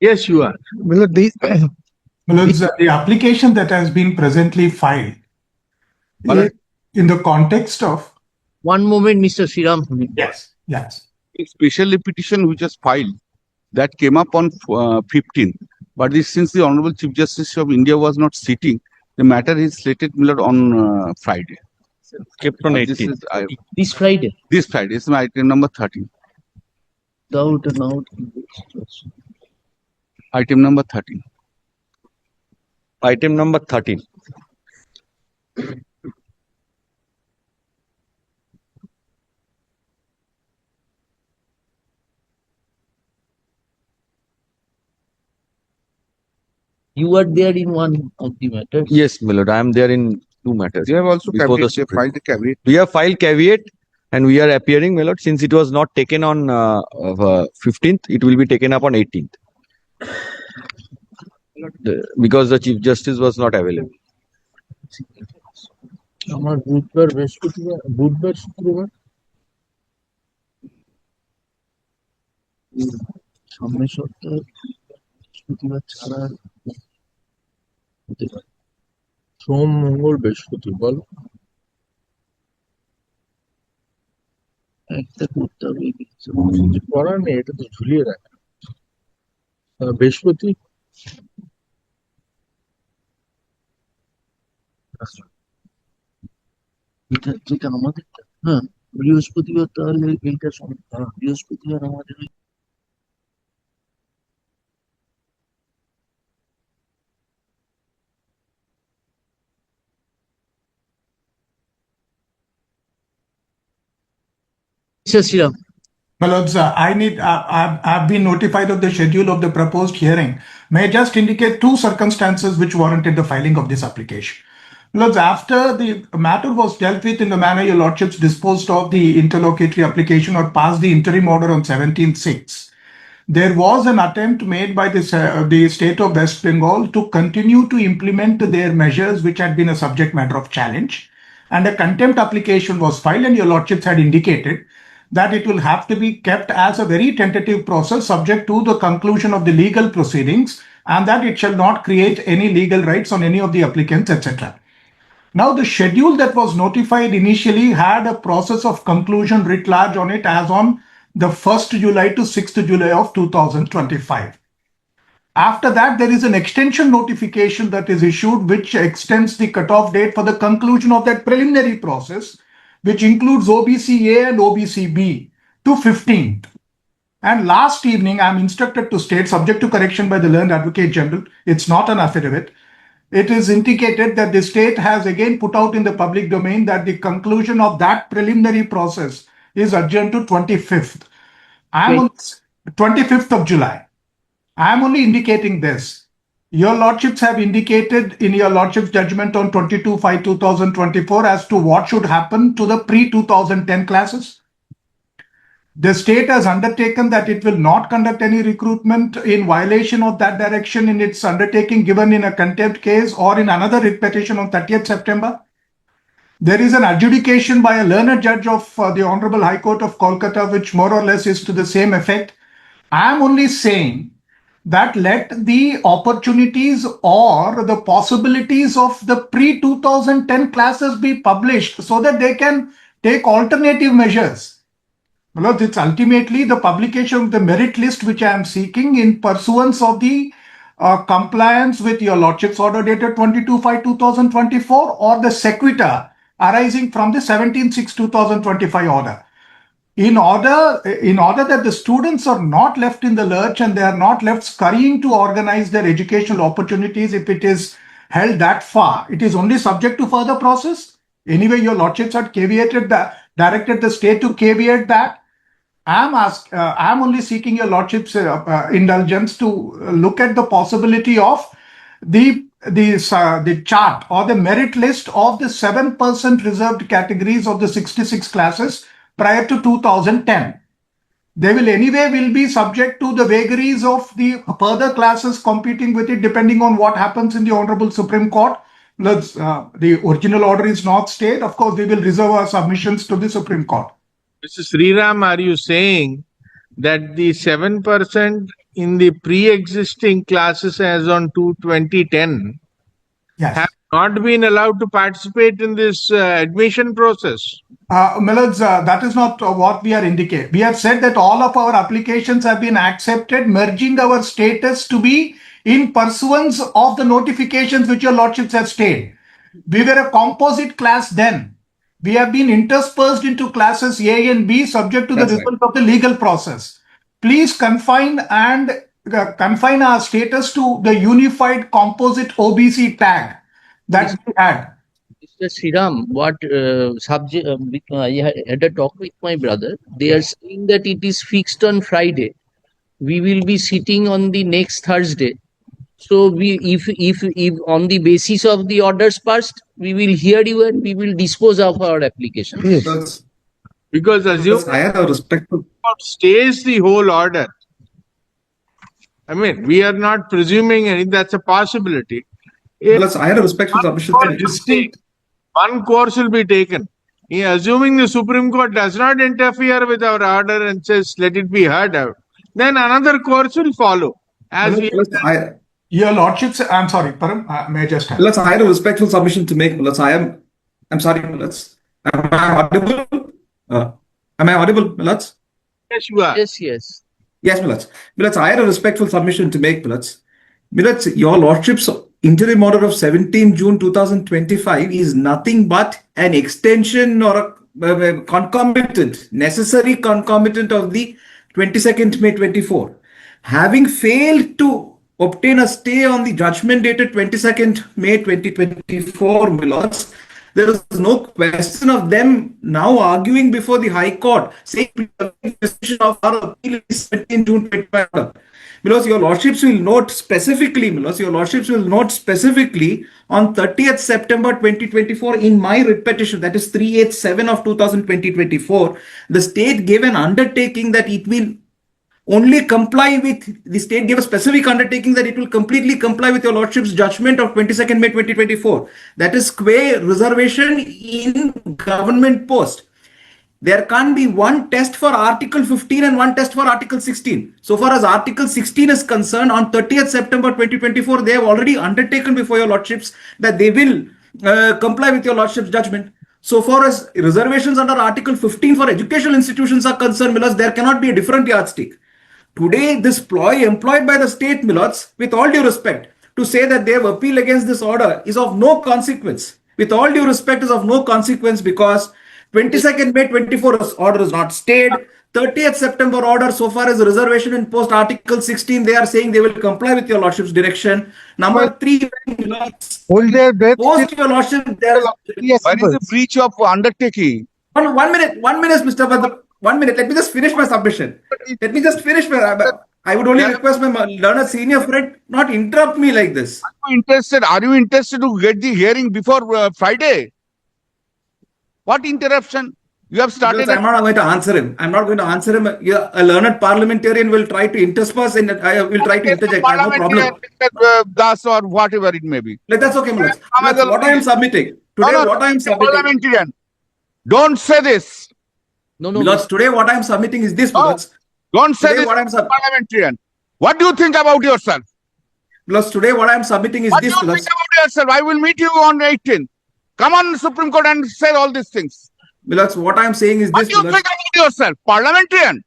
Yes, you are. Well, The application that has been presently filed Well, in the context of One moment, Mr. Sriram. yes, Special petition which was filed that came up on 15th, but since the Honorable Chief Justice of India was not sitting, the matter is slated on Friday. Kept on This 18th. is This Friday. this Friday. It's my item number 13. Without and out. Item number 13. Item number 13. You are there in one of the matters. Yes, my lord, I am there in two matters. They have also Before the caveat, they have filed the caveat. We have filed caveat and we are appearing, my lord. Since it was not taken on 15th, it will be taken up on 18th. Because the Chief Justice was not available. আমার বুধবার বুধবার শুক্রবার সামনের সপ্তাহে বৃহস্পতিবার ছাড়া হতে পারে সোম মঙ্গল বৃহস্পতি বল একটা করতে হবে কিছু করার নেই এটা তো ঝুলিয়ে রাখা বৃহস্পতি যেটা আমাদের হ্যাঁ বৃহস্পতিবার তাহলে এইটা বৃহস্পতিবার আমাদের Sriram. Well, I've been notified of the schedule of the proposed hearing. May I just indicate two circumstances which warranted the filing of this application. Well, after the matter was dealt with in the manner your lordships disposed of the interlocutory application or passed the interim order on 17/6, there was an attempt made by the state of West Bengal to continue to implement their measures which had been a subject matter of challenge. And a contempt application was filed and your lordships had indicated that it will have to be kept as a very tentative process subject to the conclusion of the legal proceedings and that it shall not create any legal rights on any of the applicants, etc. Now, the schedule that was notified initially had a process of conclusion writ large on it as on the 1st July to 6th July of 2025. After that, there is an extension notification that is issued which extends the cutoff date for the conclusion of that preliminary process, which includes OBC-A and OBC-B to 15th. And last evening, I'm instructed to state, subject to correction by the learned Advocate General, it's not an affidavit. It is indicated that the state has again put out in the public domain that the conclusion of that preliminary process is adjourned to 25th. I'm on 25th of July. I'm only indicating this. Your lordships have indicated in your lordship's judgment on 22/5/2024 as to what should happen to the pre-2010 classes. The state has undertaken that it will not conduct any recruitment in violation of that direction in its undertaking given in a contempt case or in another writ petition on 30th September. There is an adjudication by a learned judge of the Honorable High Court of Calcutta, which more or less is to the same effect. I am only saying that let the opportunities or the possibilities of the pre-2010 classes be published so that they can take alternative measures. Well, it's ultimately the publication of the merit list which I am seeking in pursuance of the compliance with your lordship's order dated 22/5/2024 or the sequitur arising from the 17/6/2025 order. In order that the students are not left in the lurch and they are not left scurrying to organize their educational opportunities if it is held that far, it is only subject to further process. Anyway, your lordships had directed the state to caveat that. I'm only seeking your lordship's indulgence to look at the possibility of the chart or the merit list of the 7% reserved categories of the 66 classes prior to 2010. They will be subject to the vagaries of the further classes competing with it depending on what happens in the Honorable Supreme Court. The original order is not stayed. Of course, we will reserve our submissions to the Supreme Court. Mr. Sriram, are you saying that the 7% in the pre-existing classes as on 2/2010 Yes. have not been allowed to participate in this admission process. Millards, that is not what we are indicating. We have said that all of our applications have been accepted, merging our status to be in pursuance of the notifications which your lordships have stayed. We were a composite class then. We have been interspersed into classes A and B subject to the That's result of the legal process. Please confine our status to the unified composite OBC tag that we had. Mr. Sriram, what subject? I had a talk with my brother. They are saying that it is fixed on Friday. We will be sitting on the next Thursday. So if on the basis of the orders passed, we will hear you and we will dispose of our application. Because Because assume I have a respectful. stays the whole order. I mean, we are not presuming any, that's a possibility. Plus, I had a respectful submission. One course will be taken. Assuming the Supreme Court does not interfere with our order and says let it be heard out, then another course will follow. As we Your lordships, I'm sorry, Param, may I just have? Let's, I had a respectful submission to make. Let's, I'm sorry, let's. Am I audible? Am I audible, Millards? yes, you are. Yes, yes. Yes, Millards. Millards, I had a respectful submission to make, Millards. Millards, your lordship's interim order of 17 June 2025 is nothing but an extension or a concomitant, necessary concomitant of the 22nd May 24. Having failed to obtain a stay on the judgment dated 22nd May 2024, Millards, there is no question of them now arguing before the High Court, saying the decision of our appeal is 17 June 2025. Because your lordships will note specifically, on 30th September 2024 in my writ petition, that is 387 of 2024, the state gave an undertaking that it will only comply with, the state gave a specific undertaking that it will completely comply with your lordship's judgment of 22nd May 2024. That is square reservation in government post. There can be one test for Article 15 and one test for Article 16. So far as Article 16 is concerned, on 30th September 2024, they have already undertaken before your lordships that they will comply with your lordship's judgment. So far as reservations under Article 15 for educational institutions are concerned, Millards, there cannot be a different yardstick. Today, this ploy employed by the state, Millards, with all due respect, to say that they have appealed against this order is of no consequence. With all due respect, is of no consequence because 22nd May 24 order is not stayed. 30th September order, so far as reservation in post Article 16, they are saying they will comply with your lordship's direction. Number 3, Hold their breath. post your lordship, there What is the breach of undertaking? one minute, Mr. Bhattacharya. 1 minute. Let me just finish my submission. Let me just finish my. I would only request my learned senior friend not interrupt me like this. Are you interested to get the hearing before Friday? What interruption? You have started. I'm not going to answer him. I'm not going to answer him. A learned parliamentarian will try to intersperse and I will try to interject. I have no problem. Das or whatever it may be. That's okay, Millards. What I am submitting today. What I am submitting. Parliamentarian. Don't say this. No. Millards, today what I am submitting is this. Millards. Don't say Today this. what I'm Parliamentarian. What do you think about yourself? Millards, today what I am submitting is What this. do you think about yourself? I will meet you on 18th. Come on, Supreme Court, and say all these things. Millards, what I am saying is What this. do you think about yourself? Parliamentarian.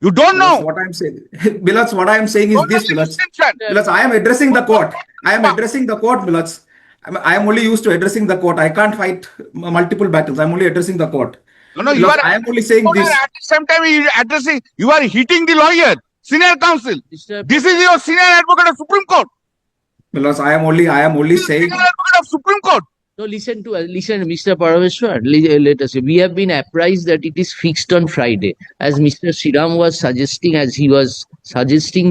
You don't know. What I am saying. Millards, what I am saying is Don't this. have Millards. distinction. Millards, I am addressing the court. Millards. I am only used to addressing the court. I can't fight multiple battles. I am only addressing the court. No, Millards, I am only saying this. At the same time, you are hitting the lawyer, senior counsel. This is your senior advocate of Supreme Court. Millards, I am only saying. Senior advocate of Supreme Court. No, listen, Mr. Parameshwar. Let us say we have been apprised that it is fixed on Friday, as Mr. Sriram was suggesting,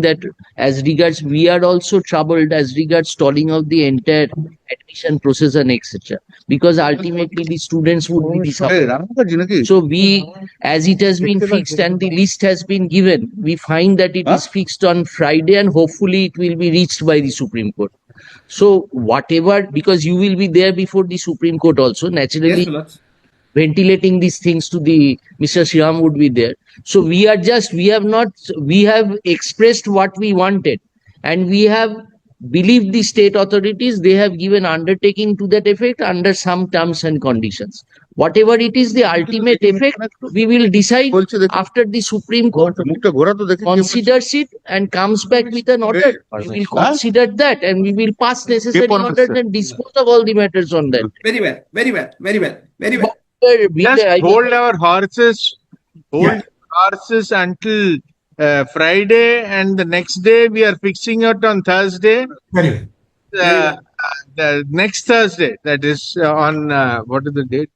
that as regards we are also troubled as regards stalling of the entire admission process and etc. Because ultimately the students would be disappointed. So we, as it has been fixed and the list has been given, we find that it is fixed on Friday and hopefully it will be reached by the Supreme Court. So whatever, because you will be there before the Supreme Court also, naturally. Yes, Millards. ventilating these things to the Mr. Shriram would be there. So we have expressed what we wanted, and we have believed the state authorities. They have given undertaking to that effect under some terms and conditions. Whatever it is, the ultimate effect, we will decide after the Supreme Court considers it and comes back with an order. We will consider that, and we will pass necessary orders and dispose of all the matters on that. Very well, very well, very well, very well. Just hold our horses, until Friday, and the next day we are fixing it on Thursday. Very well. The next Thursday, that is on what is the date?